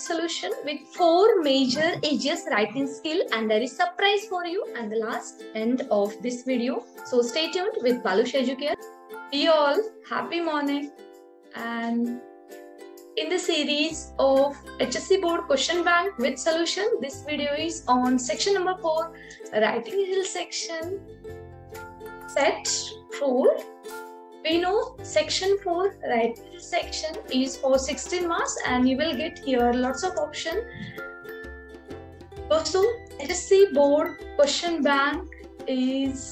solution with 4 major AGS writing skill, and there is surprise for you at the last end of this video. So stay tuned with Balush Educare. Be all happy morning, and in the series of HSC Board Question Bank with solution, this video is on section number 4, writing skill section, set 4. We know section 4 writing section is for 16 marks, and you will get here lots of options. Also, HSC Board Question Bank is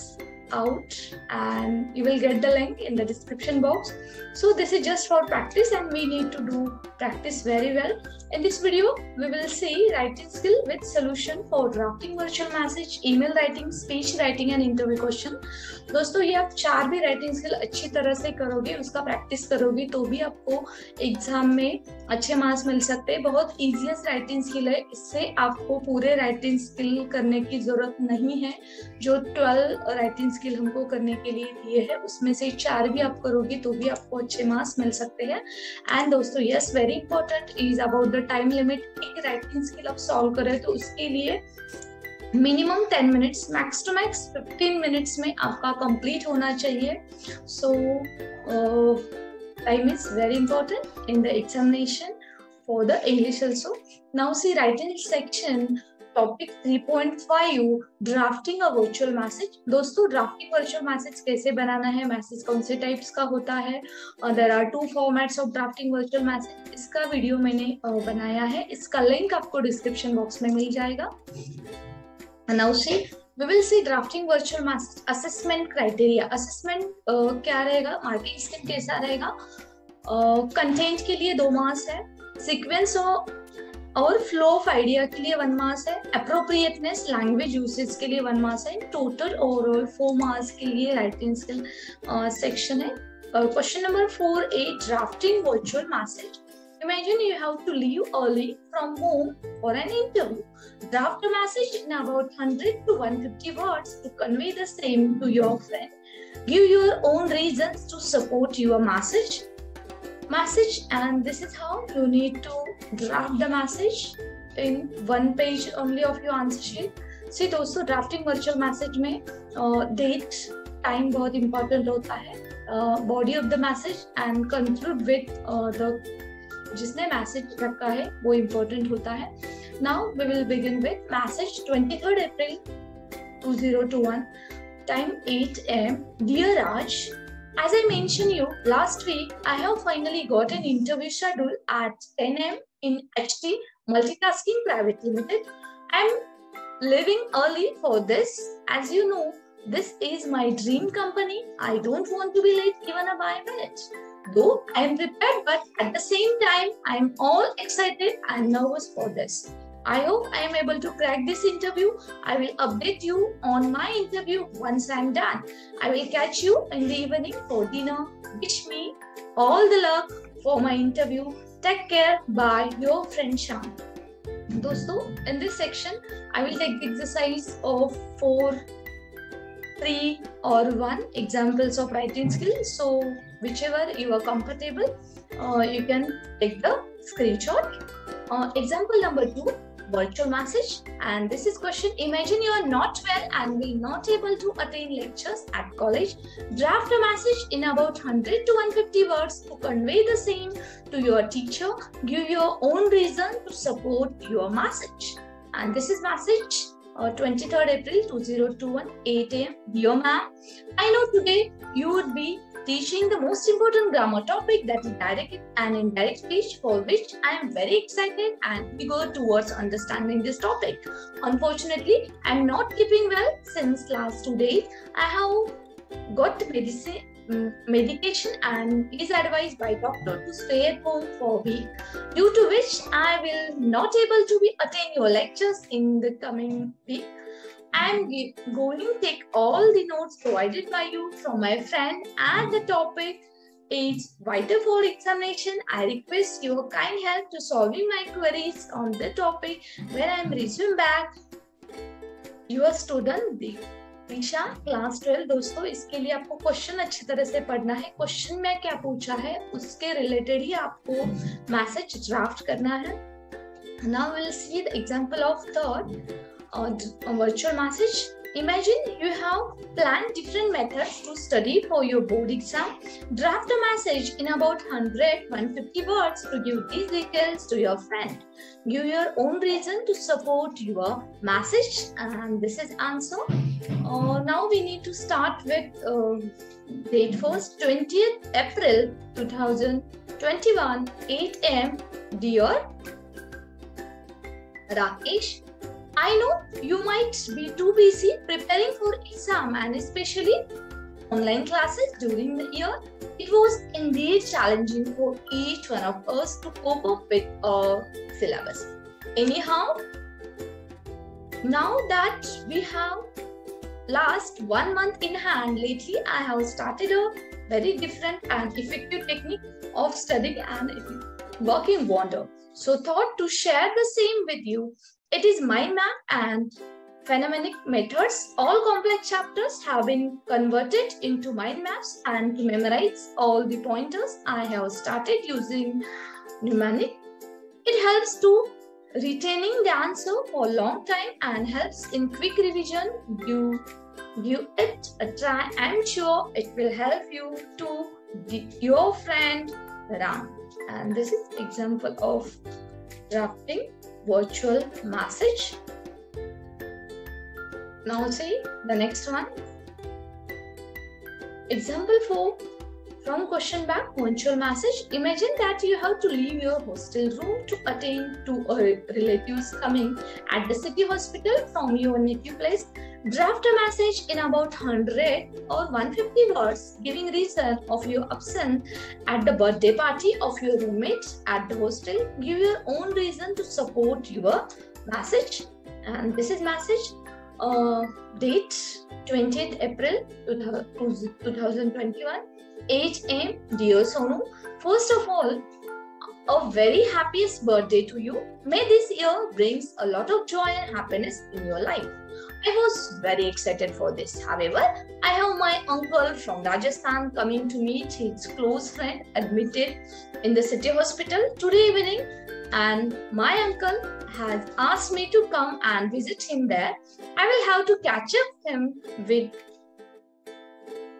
out, and you will get the link in the description box. So this is just for practice, and we need to do practice very well. In this video, we will see writing skill with solution for drafting virtual message, email writing, speech writing and interview question. दोस्तों ये आप 4 भी writing skill अच्छी तरह से करोगे, उसका practice करोगे तो भी आपको एग्जाम में अच्छे मार्क्स मिल सकते हैं। बहुत इजीएस्ट राइटिंग स्किल है, इससे आपको पूरे राइटिंग स्किल करने की जरूरत नहीं है। जो 12 राइटिंग स्किल हमको करने के लिए दिए है, उसमें से 4 भी आप करोगे तो भी आपको अच्छे मार्क्स मिल सकते हैं। एंड दोस्तों yes, very important is about the time limit. एक राइटिंग स्किल आप सॉल्व करें तो उसके लिए minimum 10 minutes, max to max 15 minutes में आपका कंप्लीट होना चाहिए। So time is very important in the examination for the English also. Now see writing section topic 3.5, drafting a virtual message. दोस्तों ड्राफ्टिंग वर्चुअल मैसेज कैसे बनाना है, message कौन से टाइप्स का होता है, there are 2 formats of drafting virtual message, इसका वीडियो मैंने बनाया है, इसका लिंक आपको डिस्क्रिप्शन बॉक्स में मिल जाएगा। Now see, we will see drafting virtual message assessment criteria. Assessment क्या रहेगा, मार्किंग स्कीम कैसा रहेगा। कंटेंट के लिए 2 मार्क्स है, सीक्वेंस और फ्लो ऑफ आइडिया के लिए 1 मार्क्स है, अप्रोप्रिएटनेस लैंग्वेज यूसेज के लिए 1 मार्क्स है, टोटल ओवरऑल 4 मार्क्स के लिए राइटिंग स्किल सेक्शन है। Question number 4A, drafting virtual message. Imagine you have to leave early from home for an interview. Draft a message in about 100 to 150 words to convey the same to your friend. Give your own reasons to support your message. And this is how you need to draft the message in 1 page only of your answer sheet. See दोस्तों, drafting virtual message में date time बहुत important होता है, body of the message and conclude with the जिसने message रखा है वो important होता है। Now we will begin with message 23 April 2021, time 8 AM। Dear Raj, as I mentioned you last week, I have finally got an interview schedule at 10 AM in HT Multitasking Private Limited. I'm leaving early for this. As you know, this is my dream company. I don't want to be late even by a minute. Though I am prepared, but at the same time, I am all excited and nervous for this. I hope I am able to crack this interview. I will update you on my interview once I am done. I will catch you in the evening for dinner. Wish me all the luck for my interview. Take care. Bye. Your friend Shyam. दोस्तों, in this section, I will take the exercise of 4, 3 or 1 examples of writing skills. So whichever you are comfortable, you can take the screenshot. Example number 2, virtual message, and this is question. Imagine you are not well and will not able to attend lectures at college. Draft a message in about 100 to 150 words to convey the same to your teacher. Give your own reason to support your message. And this is message 23rd April 2021, 8 AM. Dear ma'am, I know today you would be teaching the most important grammar topic, that is direct and indirect speech, for which I am very excited and eager towards understanding this topic. Unfortunately, I am not keeping well since last 2 days. I have got medication and is advised by doctor to stay at home for a week, due to which I will not able to attend your lectures in the coming week. I am going to take all the notes provided by you from my friend, and the topic is vital for examination. I request your kind help to solving my queries on the topic when I am resume back. Your student Disha, class 12। दोस्तों इसके लिए आपको question अच्छी तरह से पढ़ना है। Question में क्या पूछा है उसके रिलेटेड ही आपको मैसेज ड्राफ्ट करना है। Now we'll see the example of third virtual message. Imagine you have planned different methods to study for your board exam. Draft a message in about 100-150 words to give these details to your friend. Give your own reason to support your message, and this is answer. Now we need to start with date first, 20th April 2021, 8 am. Dear Rakesh, I know you might be too busy preparing for exam and especially online classes during the year. It was indeed challenging for each one of us to cope up with a syllabus. Anyhow, now that we have last 1 month in hand, lately I have started a very different and effective technique of studying and working wonder. So thought to share the same with you. It is mind map and phonemic methods. All complex chapters have been converted into mind maps, and to memorize all the pointers, I have started using mnemonic. It helps to retaining the answer for a long time and helps in quick revision. Give it a try. I'm sure it will help you to get your friend Ram. And this is example of drafting virtual message. Now see the next one. Example 4 from question bank, virtual message. Imagine that you have to leave your hostel room to attend to a relative's coming at the city hospital from your native place. Draft a message in about 100 or 150 words giving reason of your absence at the birthday party of your roommate at the hostel. Give your own reason to support your message. And this is message. Date 20th April 2021, 8 am. Dear Sonu, first of all, a very happiest birthday to you. May this year brings a lot of joy and happiness in your life. I was very excited for this. However, I have my uncle from Rajasthan coming to meet his close friend admitted in the city hospital today evening, and my uncle has asked me to come and visit him there. I will have to catch up him with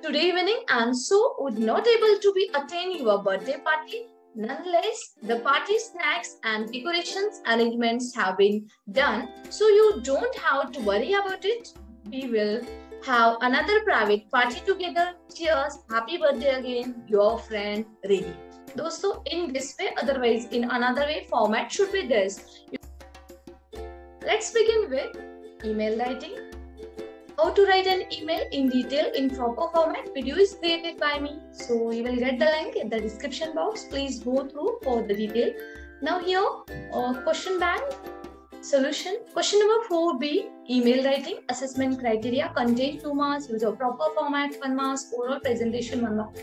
today evening, and so would not able to be attend your birthday party. Nonetheless, the party snacks and decorations arrangements have been done, so you don't have to worry about it. We will have another private party together. Cheers, happy birthday again, your friend Reddy. दोस्तों, in this way, otherwise in another way, format should be this. Let's begin with email writing. How to write an email in detail in proper format video is created by me. So you will get the link in the description box. Please go through for the detail. Now here, question bank solution. Question number 4B, email writing assessment criteria. Content 2 marks, use of proper format 1 marks, overall presentation 1 mark.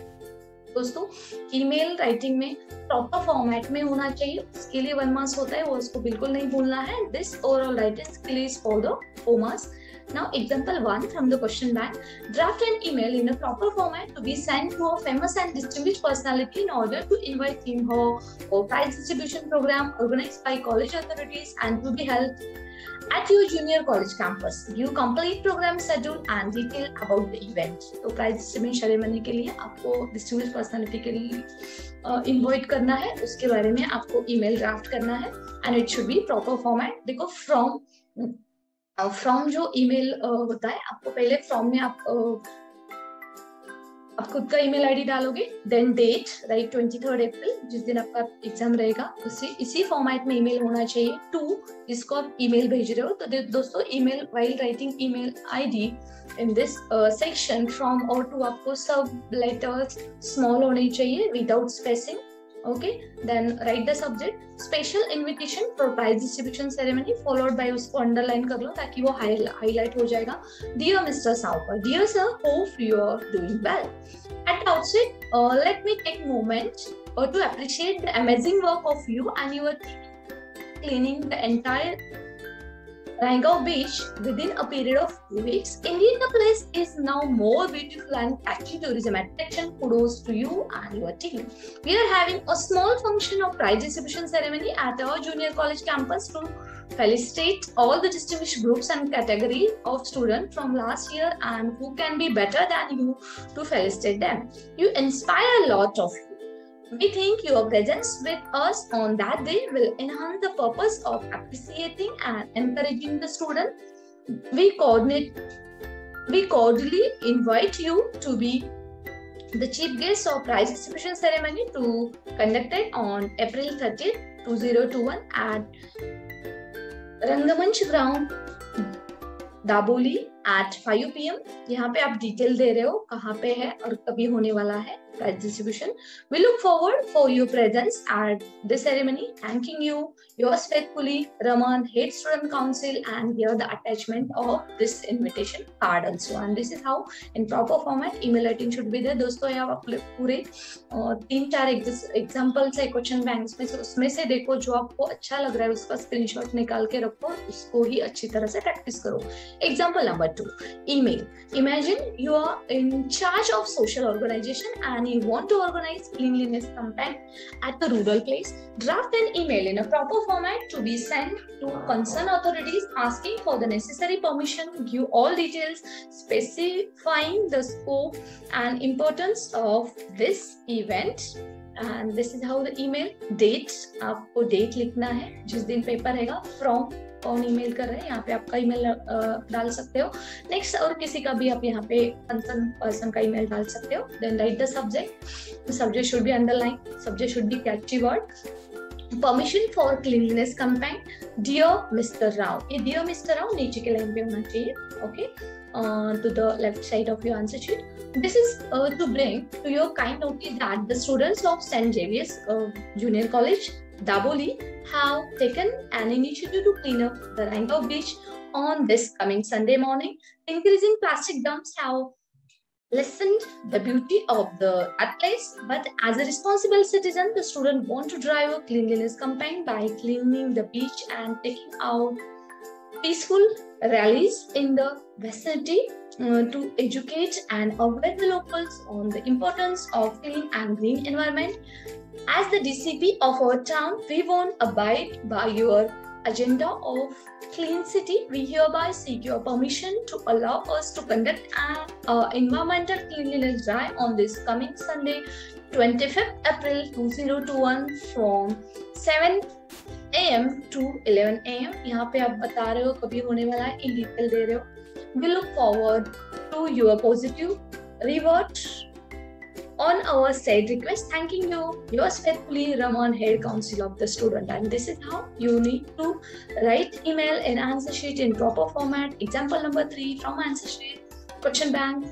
दोस्तों, email writing में proper format में होना चाहिए, उसके लिए 1 marks होता है, वो उसको बिल्कुल नहीं भूलना है. This overall writing skill is for the 4 marks. Now example 1 from the question bank. Draft an email in a proper format to be sent to a famous and distinguished personality in order to invite him or prize distribution program organized by college authorities and to be held at your junior college campus. Give complete program schedule and detail about the event. तो prize distribution ceremony के लिए आपको distinguished personality के लिए invite करना है, उसके बारे में आपको email draft करना है and it should be proper format. देखो फ्रॉम जो ईमेल होता है, आपको पहले फ्रॉम में आप खुद का ईमेल आईडी डालोगे, देन डेट राइट 23 अप्रैल जिस दिन आपका एग्जाम रहेगा, इसी फॉर्मेट में ईमेल होना चाहिए टू जिसको आप ईमेल भेज रहे हो. तो दोस्तों, email while writing email ID in this section from और टू आपको सब लेटर्स स्मॉल होने चाहिए without spacing. Okay, then write the subject special invitation for prize distribution ceremony followed by उसको underline कर लो ताकि वो highlight हो जाएगा. Dear Mr. Saukar, dear sir, hope you are doing well. At the outset, let me take a moment to appreciate the amazing work of you and your team cleaning the entire Rangao Beach within a period of 2 weeks. Indeed, the place is now more beautiful and catchy tourism attraction. Kudos to you and your team. We are having a small function of prize distribution ceremony at our junior college campus to felicitate all the distinguished groups and categories of students from last year, and who can be better than you to felicitate them. You inspire a lot of you. We think your presence with us on that day will enhance the purpose of appreciating and encouraging the student. We cordially invite you to be the chief guest of prize distribution ceremony to conducted on April 30th, 2021 at Rangamanch Ground, Dabolim at 5 PM. यहाँ पे आप detail दे रहे हो कहाँ पे है और कभी होने वाला है prize distribution. We look forward for your presence at this ceremony. Thanking you, yours faithfully, Raman, Head Student Council, and here the attachment of this invitation card also. And this is how in proper format email writing should be there. दोस्तों यहाँ आप पूरे 3-4 examples है question banks में से, उसमें से देखो जो आपको अच्छा लग रहा है उसका स्क्रीनशॉट निकाल के रखो, उसको ही अच्छी तरह से प्रैक्टिस करो. Example number 2, email. Imagine you are in charge of social organization and you want to organize cleanliness campaign at the rural place. Draft an email in a proper format to be sent to concerned authorities asking for the necessary permission. Give all details specifying the scope and importance of this event. And this is how the email. Date, आपको date लिखना है जिस दिन paper रहेगा. From कौन email कर रहे हैं, यहाँ पे आपका ईमेल डाल सकते हो. नेक्स्ट और किसी का भी आप यहाँ पे कंसर्न पर्सन का ईमेल डाल सकते हो. Then write the subject. Subject should be underline. Subject should be catchy word. Permission for cleanliness campaign. Dear mister Rao. ये डियर मिस्टर राव नीचे के लाइन पे होना चाहिए. Okay, to the left side of your answer sheet. This is to bring to your kind notice that the students of St. Xavier's Junior College, Daboli, have taken an initiative to clean up the Rangao Beach on this coming Sunday morning. Increasing plastic dumps have lessened the beauty of that place, but as a responsible citizen, the student want to drive a cleanliness campaign by cleaning the beach and taking out peaceful rallies in the vicinity to educate and aware the locals on the importance of clean and green environment. As the DCP of our town, we won't abide by your agenda of clean city. We hereby seek your permission to allow us to conduct an environmental cleanliness drive on this coming Sunday, 25th April 2021 from 7 AM to 11 AM. यहाँ पे आप बता रहे हो कभी होने वाला है, इन डिटेल दे रहे हो. We look forward to your positive revert on our said request. Thanking you, yours faithfully, Raman, Head Council of the Student. And this is how you need to write email and answer sheet in proper format. Example number 3 from answer sheet, question bank.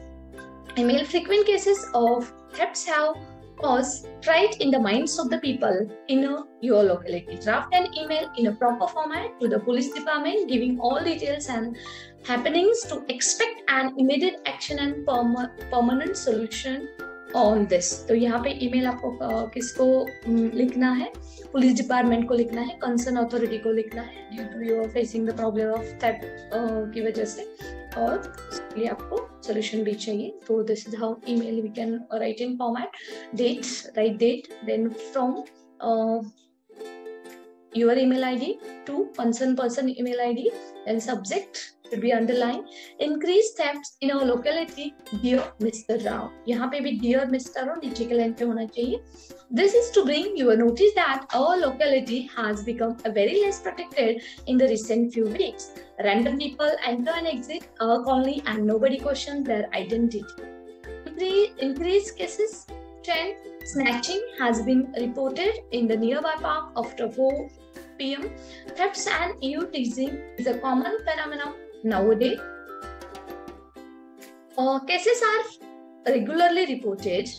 Email. Frequent cases of thefts have caused fright in the minds of the people in your locality. Draft an email in a proper format to the police department giving all details and happenings to expect an immediate action and permanent solution on this. तो यहाँ पे email आपको किसको लिखना है? Police department को लिखना है, कंसर्न अथॉरिटी को लिखना है due to you are facing the problem of theft की वजह से, और इसके लिए आपको सोल्यूशन भी चाहिए. तो this is how email we can write in format. Date, write date, then from your email ID to concerned person email ID, and subject should be underlined. Increase thefts in our locality, dear Mr. Rao. यहाँ पे भी dear Mr. Rao नीचे के line पे होना चाहिए. This is to bring your notice that our locality has become a very less protected in the recent few weeks. Random people enter and exit our colony and nobody questions their identity. Increased cases. 10. Snatching has been reported in the nearby park after 4 PM. Thefts and ear teasing is a common phenomenon nowadays. Cases are regularly reported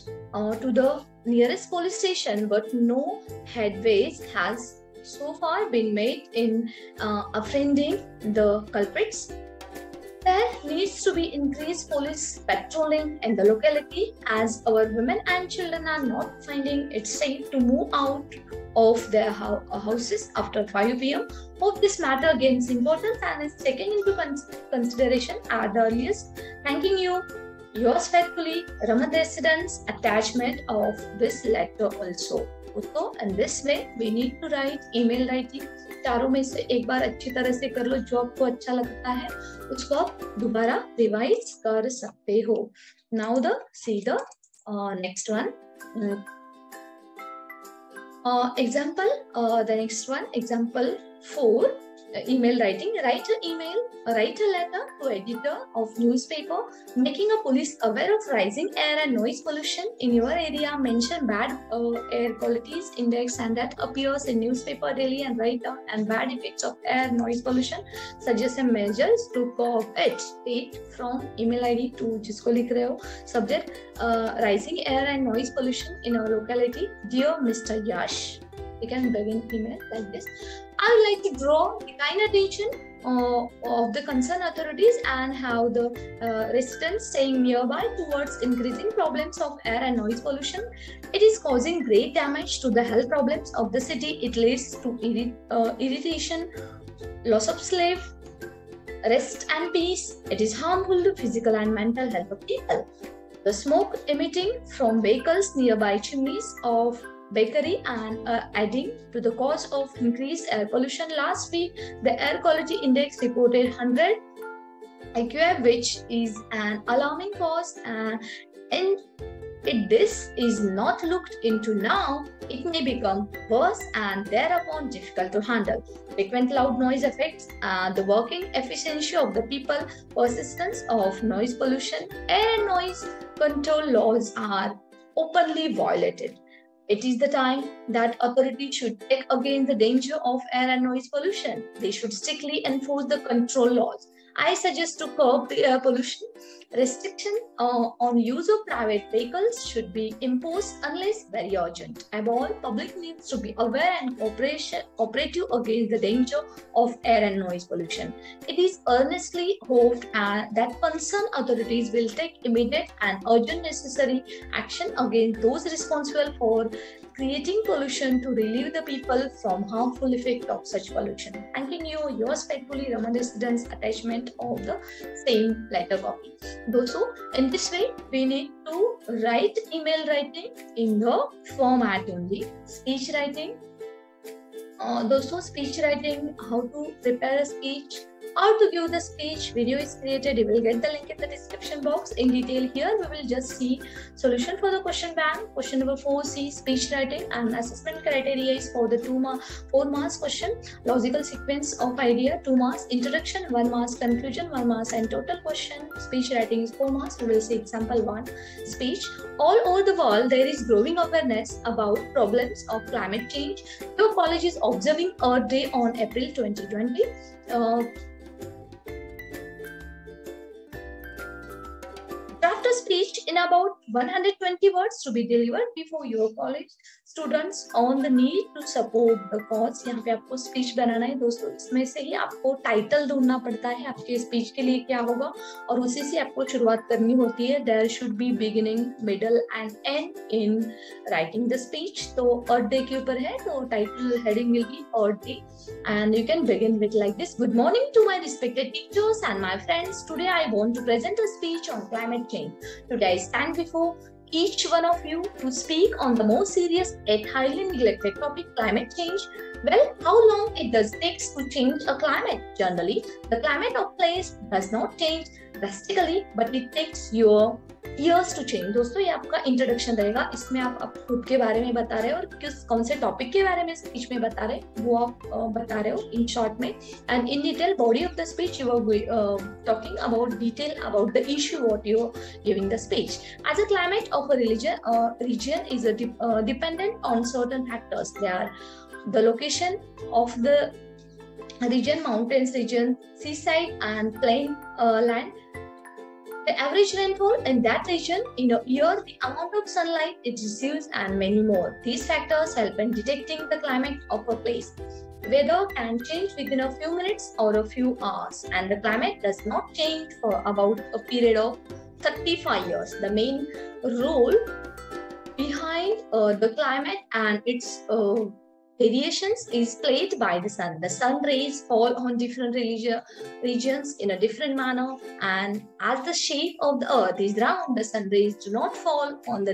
to the nearest police station, but no headways has so far been made in apprehending the culprits. There needs to be increased police patrolling in the locality as our women and children are not finding it safe to move out of their houses after 5 p.m. Hope this matter gains importance and is taken into consideration at the earliest. Thanking you. Yours faithfully, Raman residents. Attachment of this letter also. So in this way, we need to write email writing. चारों में से एक बार अच्छी तरह से कर लो, जो आपको अच्छा लगता है उसको आप दोबारा रिवाइज कर सकते हो. Now see the next one. Example, the next one, example 4, email writing. Write a letter to editor of newspaper making a police aware of rising air and noise pollution in your area. Mention bad air qualities index and that appears in newspaper daily and write down and bad effects of air noise pollution. Suggest some measures to curb it. State from email ID to जिसको लिख रहे हो. Subject, rising air and noise pollution in our locality. Dear Mr. Yash. You can begin email like this. I would like to draw the kind attention of the concerned authorities and how the residents staying nearby towards increasing problems of air and noise pollution. It is causing great damage to the health problems of the city. It leads to irritation, loss of sleep, rest and peace. It is harmful to physical and mental health of people. The smoke emitting from vehicles nearby chimneys of bakery and adding to the cause of increased air pollution. Last week, the air quality index reported 100 AQI, which is an alarming cause, and if this is not looked into now, it may become worse and thereupon difficult to handle. Frequent loud noise affects the working efficiency of the people. Persistence of noise pollution. Air and noise control laws are openly violated. It is the time that authorities should take against the danger of air and noise pollution. They should strictly enforce the control laws. I suggest to curb the air pollution. Restriction on use of private vehicles should be imposed unless very urgent. Above all, public needs to be aware and operative against the danger of air and noise pollution. It is earnestly hoped that concerned authorities will take immediate and urgent necessary action against those responsible for creating pollution to relieve the people from harmful effect of such pollution. Thanking you. Yours faithfully, Raman residents. Attachment of the same letter copy. Also, in this way, we need to write email writing in the format only. Speech writing. Also, speech writing, how to prepare a speech, how to give the speech. Video is created. You will get the link in the description box. In detail here, we will just see solution for the question bank. Question number 4C, speech writing, and assessment criteria is for the 4 marks question. Logical sequence of idea, 2 marks. Introduction, 1 marks. Conclusion, 1 marks. And total question, speech writing is 4 marks. We will see example 1. Speech. All over the world, there is growing awareness about problems of climate change. Your college is observing Earth Day on April 2020. Draft a speech in about 120 words to be delivered before your college students on the need to support the cause. यहाँ पे आपको speech बनाना है दोस्तों. इसमें से ही आपको title ढूंढना पड़ता है आपके स्पीच के लिए क्या होगा और उसी से आपको शुरुआत करनी होती है. There should be beginning, middle and end in writing the speech. तो Earth Day के ऊपर है तो title heading will be Earth Day and you can begin with like this. Good morning to my respected teachers and my friends. Today I want to present a speech on climate change. Today I stand before each one of you to speak on the most serious yet highly neglected topic, climate change. Well, how long it does takes to change a climate? Generally, the climate of place does not change drastically, but it takes your years to change. दोस्तों ये आपका introduction रहेगा. इसमें आप खुद के बारे में बता रहे हो और कौन से टॉपिक के बारे में स्पीच में बता रहे वो आप बता रहे हो इन शॉर्ट में. And in detail body of the speech you are talking about detail about the issue what you are giving the speech. As a climate of a region is dependent on certain factors. They are the location of the region, mountains region, seaside and plain land. The average rainfall in that region in a year, the amount of sunlight it receives and many more. These factors help in detecting the climate of a place. Weather can change within a few minutes or a few hours and the climate does not change for about a period of 35 years. The main role behind the climate and its Variations is played by the sun. The sun rays fall on different regions in a different manner, and as the shape of the earth is round, the sun rays do not fall on the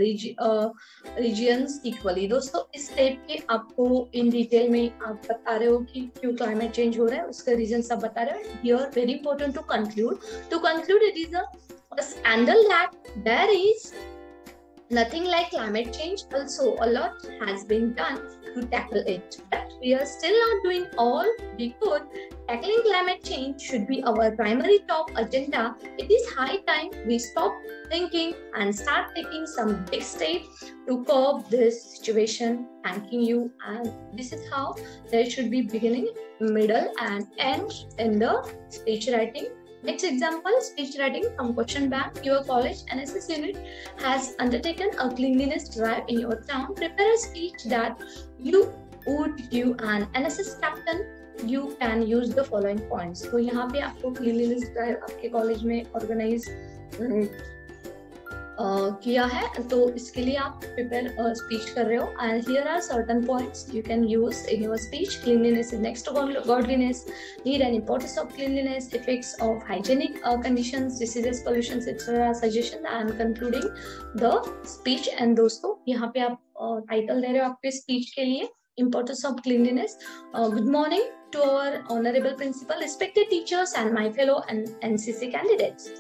regions equally. दोस्तों इस step के आपको in detail में आप बता रहे हो कि क्यों क्लाइमेट चेंज हो रहा है, उसका रीजन सब बता रहे हो. Here very important to conclude. To conclude, it is a scandal that there is nothing like climate change. Also, a lot has been done to tackle it, but we are still not doing all we could. Tackling climate change should be our primary top agenda. It is high time we stop thinking and start taking some big steps to curb this situation. Thanking you, and this is how there should be beginning, middle, and end in the speech writing. Next example, speech writing from question bank. Your college NSS unit has undertaken a cleanliness drive in your town. Prepare a speech that you would give an NSS captain. You can use the following points. तो यहाँ पे आपको cleanliness drive आपके college में organize किया है, तो इसके लिए आप प्रिपेयर स्पीच कर रहे हो. And here are certain points you can use in your speech. Cleanliness is next to godliness. Need and importance of cleanliness. Effects of hygienic conditions, diseases, pollution, etc. Suggestion and concluding the speech. And दोस्तों यहाँ पे आप title दे रहे हो आपके speech के लिए. Importance of cleanliness. Good morning to our honorable principal, respected teachers, and my fellow NCC candidates.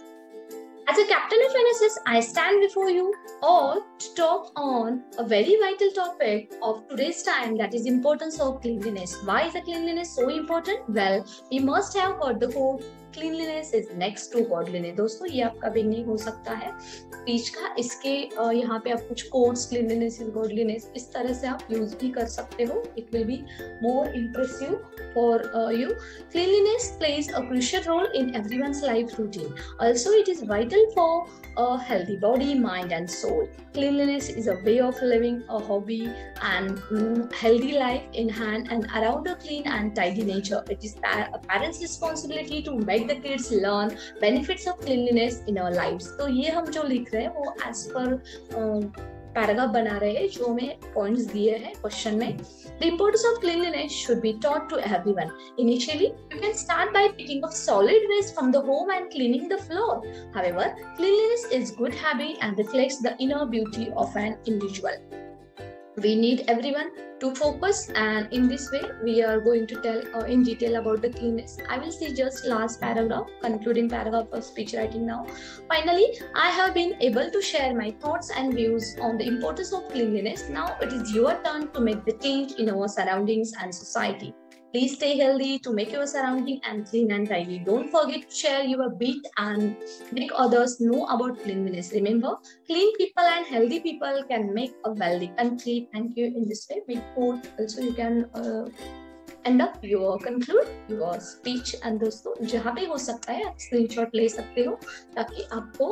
As a captain of NSS, I stand before you all to talk on a very vital topic of today's time, that is importance of cleanliness. Why is the cleanliness so important? Well, we must have heard the quote, cleanliness is next to godliness. दोस्तों ये आपका beginning हो सकता है speech का. इसके यहाँ पे आप कुछ कोट्स, cleanliness is godliness, इस तरह से आप यूज भी कर सकते हो. It will be more impressive for you. Cleanliness plays a crucial role in everyone's life routine. Also, it is vital for a healthy body, mind, and soul. Cleanliness is a way of living, a hobby, and healthy life in hand and around a clean and tidy nature. It is a parent's responsibility to make the kids learn benefits of cleanliness in our lives. तो ये हम जो लिख रहे हैं वो as per paragraph बना रहे हैं जो हमें पॉइंट्स दिए हैं क्वेश्चन में. The importance of cleanliness should be taught to everyone. Initially, you can start by picking up solid waste from the home and cleaning the floor. However, cleanliness is good habit and reflects the inner beauty of an individual. We need everyone to focus, and in this way we are going to tell in detail about the cleanliness. I will see just last paragraph, concluding paragraph of speech writing now. Finally, I have been able to share my thoughts and views on the importance of cleanliness. Now it is your turn to make the change in our surroundings and society. Please stay healthy to make your surrounding and clean and tidy. Don't forget to share your beat and make others know about cleanliness. Remember, clean people and healthy people can make a wealthy country. Thank you. In this way, make quote. Also, you can end up your conclude your speech. And दोस्तों जहाँ पे हो सकता है आप screenshot ले सकते हो ताकि आपको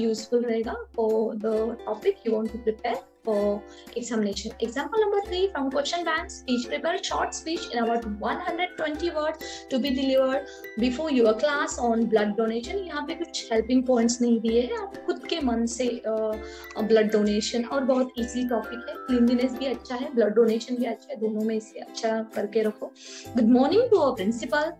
यूजफुल रहेगा for the topic you want to prepare for examination. Example number 3 from question bank. Speech. Prepare short speech in about 120 words to be delivered before your class on blood donation. यहाँ पे कुछ helping points नहीं दिए हैं, आप खुद के मन से blood donation और बहुत easy topic है. Cleanliness भी अच्छा है, blood donation भी अच्छा है, दोनों में से अच्छा करके रखो. Good morning to our principal.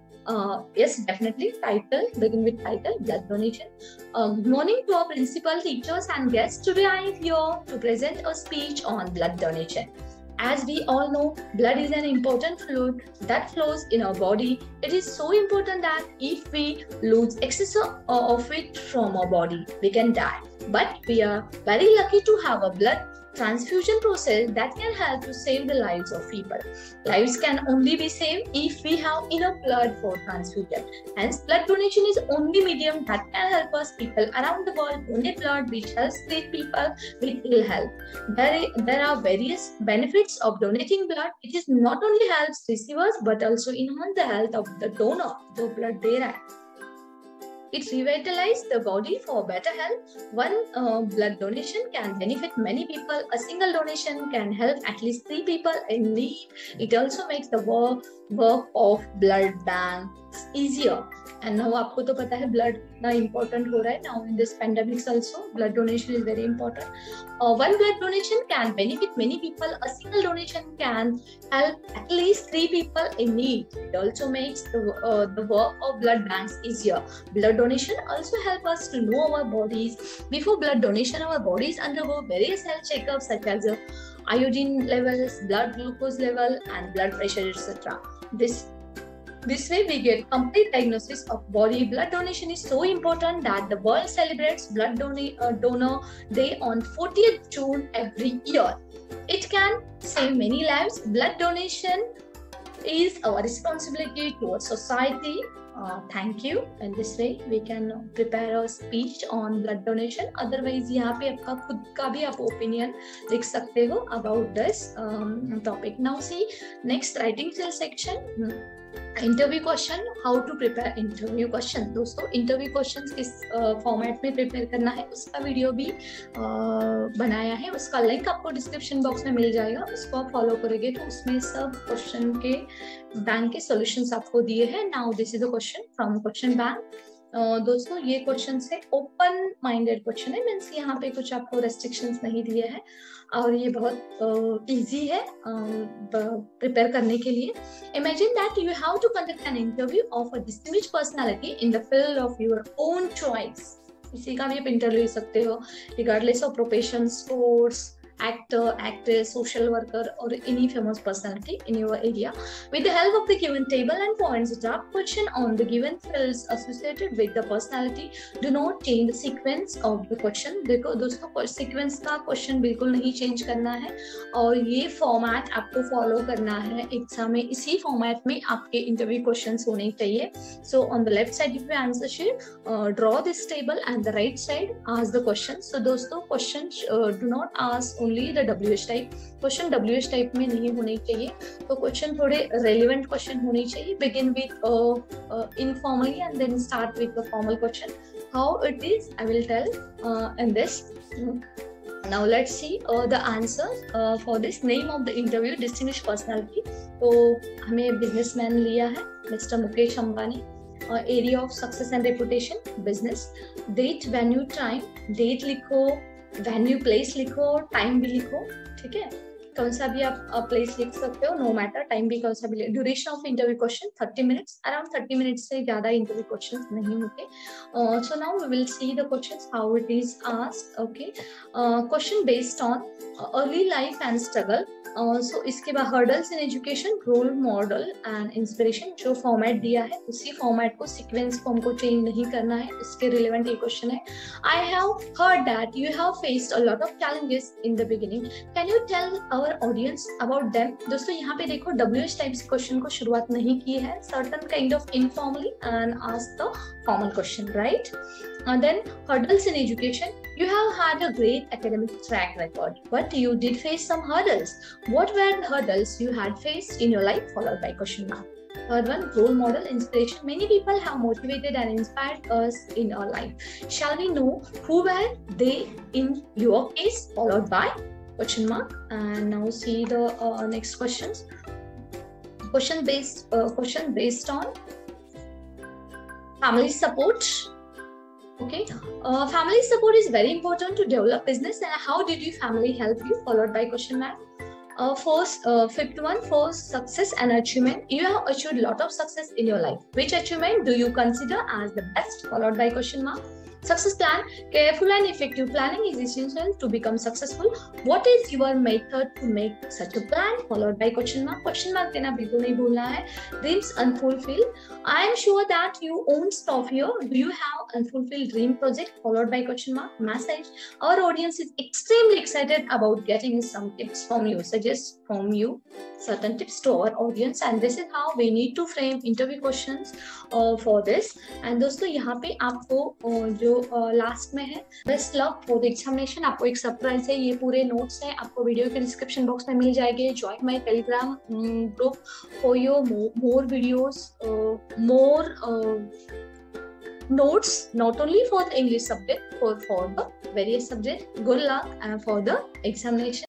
Yes, definitely. Title, begin with title, blood donation. Good morning to our principal, teachers, and guests. Today I am here to present a speech on blood donation. As we all know, blood is an important fluid that flows in our body. It is so important that if we lose excess of it from our body, we can die. But we are very lucky to have a blood transfusion process that can help to save the lives of people. Lives can only be saved if we have enough blood for transfusion. Hence, blood donation is only medium that can help us people around the world donate blood, which helps treat people with ill health. There are various benefits of donating blood. It is not only helps receivers but also enhance the health of the donor, the blood they have. It revitalizes the body for better health. One blood donation can benefit many people. A single donation can help at least 3 people in need. It also makes the work of blood bank easier. And now आपको तो पता है blood ना important हो रहा है. Now in this pandemic also blood donation is very important. One blood donation can benefit many people. A single donation can help at least 3 people in need. It also makes the work of blood banks easier. Blood donation also help us to know our bodies. Before blood donation, our bodies undergo various health checkups such as iodine levels, blood glucose level, and blood pressure, etc. This way we get complete diagnosis of body. Blood donation is so important that the world celebrates Blood Donor Day on 40th June every year. It can save many lives. Blood donation is our responsibility towards society. Thank you. And this way we can prepare a speech on blood donation. Otherwise यहाँ पे आपका खुद का भी आप opinion लिख सकते हो about this topic. Now see next writing skill section. Interview question, how to prepare interview question. दोस्तों इंटरव्यू क्वेश्चन किस फॉर्मेट में प्रिपेयर करना है उसका वीडियो भी बनाया है, उसका लिंक आपको डिस्क्रिप्शन बॉक्स में मिल जाएगा. उसको आप फॉलो करोगे तो उसमें सब क्वेश्चन के बैंक के सॉल्यूशंस आपको दिए हैं. Now this is a question from question bank. दोस्तों ये क्वेश्चन है ओपन माइंडेड क्वेश्चन है, मीन्स यहाँ पे कुछ आपको रेस्ट्रिक्शंस नहीं दिए हैं और ये बहुत इजी है प्रिपेयर करने के लिए. Imagine that you have to conduct an interview of a distinguished personality in the field of your own choice. किसी का भी आप इंटरव्यू ले सकते हो regardless of profession, sports, actor, actress, social worker, or any famous personality in your area. With the help of the given table and points, draft question on the given fields associated with the personality. Do not change the sequence of the question. देखो दोस्तों sequence का question बिल्कुल नहीं change करना है और ये format आपको follow करना है एग्जाम में. इसी format में आपके interview questions होने चाहिए. So on the left side of your answer sheet, draw this table and the right side ask the questions. So दोस्तों questions do not ask only the WH type. Question WH type में नहीं होने चाहिए, तो question थोड़े relevant question होने चाहिए. Begin with informally and then start with the formal question. How it is I will tell in this. Now let's see the answer for this. Name of the interview, distinguished personality. तो हमें businessman लिया है mister Mukesh Ambani. Area of success and reputation business. Date, venue, time. Date लिखो, venue place लिखो, time भी लिखो. ठीक है, कौन सा भी आप प्लेस लिख सकते हो, नो मैटर, टाइम भी कौन सा भी. Duration of interview question 30 minutes. Around 30 minutes से ज्यादा इंटरव्यू क्वेश्चंस नहीं होते. So now we will see the questions how it is asked. Okay, question based on early life and struggle. So इसके बाद hurdles in education, role model and inspiration. जो format दिया है उसी फॉर्मेट को, sequence को हमको चेंज नहीं करना है. इसके रिलेवेंट ये क्वेश्चन है. I have heard that you have faced a lot of challenges in the beginning. Can you tell our audience about them. दोस्तों यहाँ पे देखो WH टाइप से क्वेश्चन को शुरुआत नहीं की है. Certain kind of informally and ask the formal question, right. Then hurdles in education. You have had a great academic track record, but you did face some hurdles. What were the hurdles you had faced in your life? Followed by question mark. Third one, role model, inspiration. Many people have motivated and inspired us in our life. Shall we know who were they in your case? Followed by question mark. And now see the next questions. Question based on family support. Okay, family support is very important to develop business. And how did your family help you? Followed by question mark. Fifth one, for success and achievement. You have achieved a lot of success in your life. Which achievement do you consider as the best? Followed by question mark. Success plan. Careful and effective planning is essential to become successful. What is your method to make such a plan? Followed by question mark. Question mark देना बिल्कुल नहीं भूलना है. Dreams unfulfilled. I am sure that you won't stop here. Do you have unfulfilled dream project? Followed by question mark. Message. Our audience is extremely excited about getting some tips from you. Suggest from you certain tips to our audience, and this is how we need to frame interview questions for this. And दोस्तों यहाँ पे आपको जो last में है, best luck for the examination. आपको एक surprise है, ये पूरे नोट्स हैं, आपको वीडियो के डिस्क्रिप्शन बॉक्स में मिल जाएंगे. Join my Telegram group for your more videos, more notes, not only for the English subject, for the various subjects. Good luck for the examination.